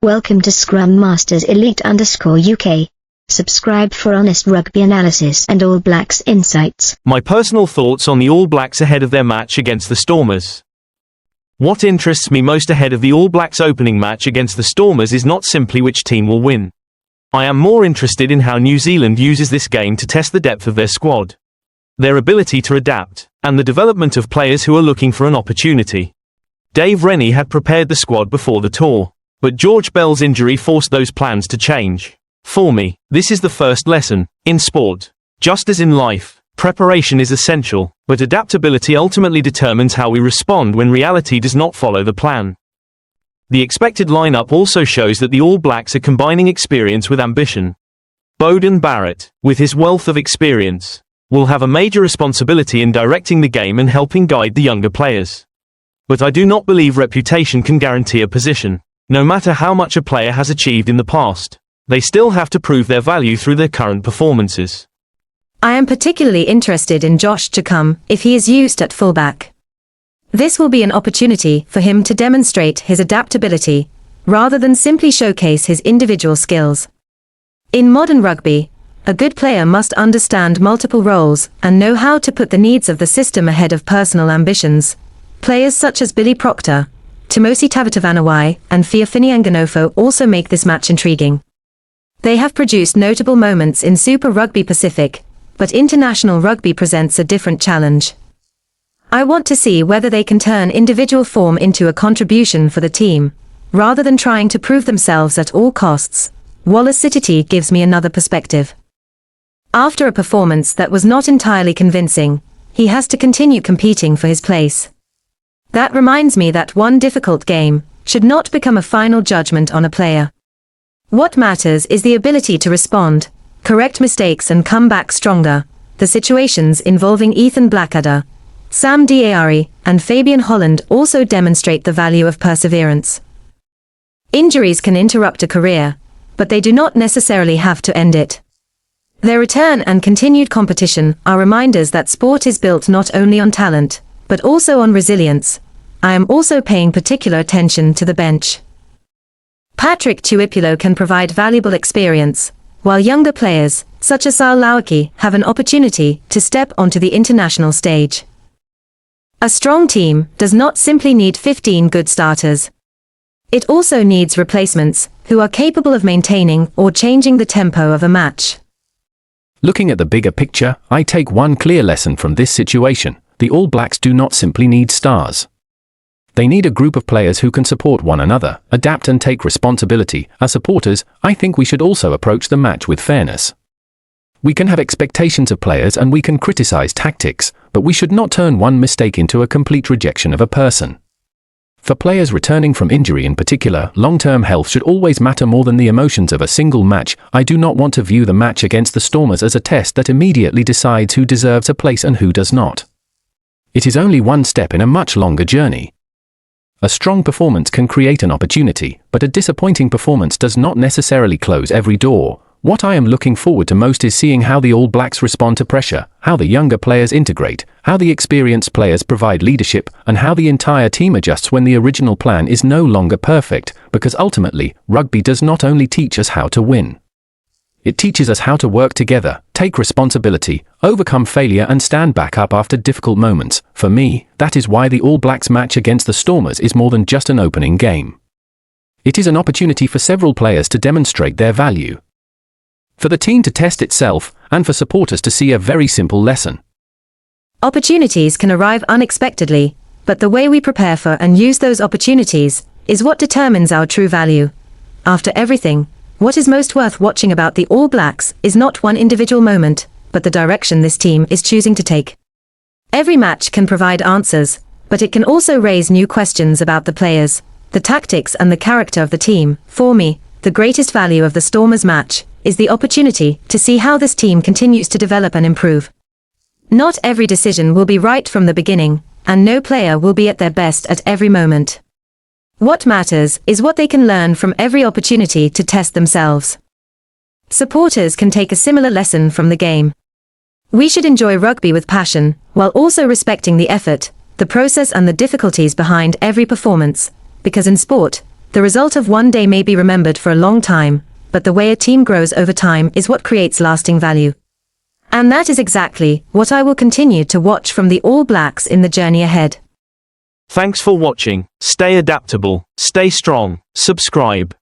Welcome to Scrum Masters Elite_UK. Subscribe for honest rugby analysis and All Blacks insights. My personal thoughts on the All Blacks ahead of their match against the Stormers. What interests me most ahead of the All Blacks opening match against the Stormers is not simply which team will win. I am more interested in how New Zealand uses this game to test the depth of their squad, their ability to adapt, and the development of players who are looking for an opportunity. Dave Rennie had prepared the squad before the tour, but George Bell's injury forced those plans to change. For me, this is the first lesson. In sport, just as in life, preparation is essential, but adaptability ultimately determines how we respond when reality does not follow the plan. The expected lineup also shows that the All Blacks are combining experience with ambition. Beauden Barrett, with his wealth of experience, will have a major responsibility in directing the game and helping guide the younger players. But I do not believe reputation can guarantee a position. No matter how much a player has achieved in the past, they still have to prove their value through their current performances. I am particularly interested in Josh Jacomb if he is used at fullback. This will be an opportunity for him to demonstrate his adaptability, rather than simply showcase his individual skills. In modern rugby, a good player must understand multiple roles and know how to put the needs of the system ahead of personal ambitions. Players such as Proctor, Timoci Tavatavanawai, and Fehi Fineanganofo also make this match intriguing. They have produced notable moments in Super Rugby Pacific, but international rugby presents a different challenge. I want to see whether they can turn individual form into a contribution for the team, rather than trying to prove themselves at all costs. Wallace Sititi gives me another perspective. After a performance that was not entirely convincing, he has to continue competing for his place. That reminds me that one difficult game should not become a final judgment on a player. What matters is the ability to respond, correct mistakes and come back stronger. The situations involving Ethan Blackadder, Sam Diari, and Fabian Holland also demonstrate the value of perseverance. Injuries can interrupt a career, but they do not necessarily have to end it. Their return and continued competition are reminders that sport is built not only on talent, but also on resilience. I am also paying particular attention to the bench. Patrick Tuipulo can provide valuable experience, while younger players, such as Sal Lauki, have an opportunity to step onto the international stage. A strong team does not simply need 15 good starters. It also needs replacements who are capable of maintaining or changing the tempo of a match. Looking at the bigger picture, I take one clear lesson from this situation. The All Blacks do not simply need stars. They need a group of players who can support one another, adapt and take responsibility. As supporters, I think we should also approach the match with fairness. We can have expectations of players and we can criticize tactics, but we should not turn one mistake into a complete rejection of a person. For players returning from injury in particular, long-term health should always matter more than the emotions of a single match. I do not want to view the match against the Stormers as a test that immediately decides who deserves a place and who does not. It is only one step in a much longer journey. A strong performance can create an opportunity, but a disappointing performance does not necessarily close every door. What I am looking forward to most is seeing how the All Blacks respond to pressure, how the younger players integrate, how the experienced players provide leadership, and how the entire team adjusts when the original plan is no longer perfect, because ultimately, rugby does not only teach us how to win. It teaches us how to work together, take responsibility, overcome failure and stand back up after difficult moments. For me, that is why the All Blacks match against the Stormers is more than just an opening game. It is an opportunity for several players to demonstrate their value, for the team to test itself, and for supporters to see a very simple lesson. Opportunities can arrive unexpectedly, but the way we prepare for and use those opportunities is what determines our true value. After everything, what is most worth watching about the All Blacks is not one individual moment, but the direction this team is choosing to take. Every match can provide answers, but it can also raise new questions about the players, the tactics and the character of the team. For me, the greatest value of the Stormers match is the opportunity to see how this team continues to develop and improve. Not every decision will be right from the beginning, and no player will be at their best at every moment. What matters is what they can learn from every opportunity to test themselves. Supporters can take a similar lesson from the game. We should enjoy rugby with passion, while also respecting the effort, the process and the difficulties behind every performance, because in sport, The result of one day may be remembered for a long time, but the way a team grows over time is what creates lasting value. And that is exactly what I will continue to watch from the All Blacks in the journey ahead. Thanks for watching. Stay adaptable, stay strong, subscribe.